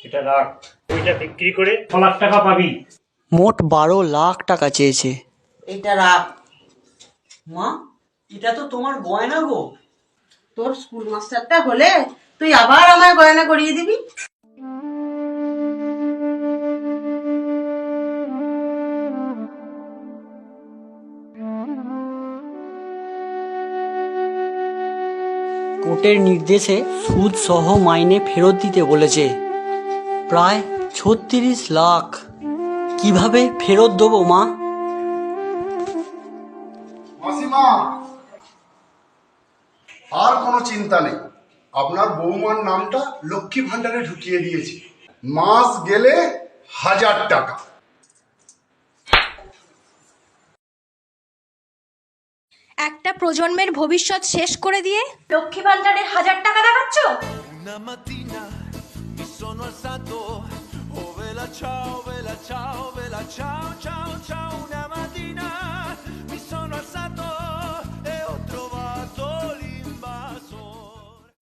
এটা রাখ, ওইটা বিক্রি করে 6 লাখ টাকা পাবি। মোট 12 লাখ টাকা চেয়েছে। এটা রাখ। মা, এটা তো তোমার গয়না গো। তোর স্কুল মাস্টারটা হলে তুই আবার আমায় গয়না করিয়ে দিবি। কোর্টের নির্দেশে সুদ সহ মাইনে ফেরত দিতে বলেছে, প্রায় 36 লাখ। কিভাবে ফেরত দেবো মা? মাসিমা, আর কোনো চিন্তা নেই। আপনার বৌমার নামটা লক্ষ্মী ভান্ডারে ঢুকিয়ে দিয়েছি। মাস গেলে 1000 টাকা। একটা প্রজন্মের ভবিষ্যৎ শেষ করে দিয়ে লক্ষ্মী ভান্ডারের 1000 টাকা দেখাচ্ছ? Una mattina mi sono alzato, oh vela ciao, ciao, ciao, ciao. Una mattina mi sono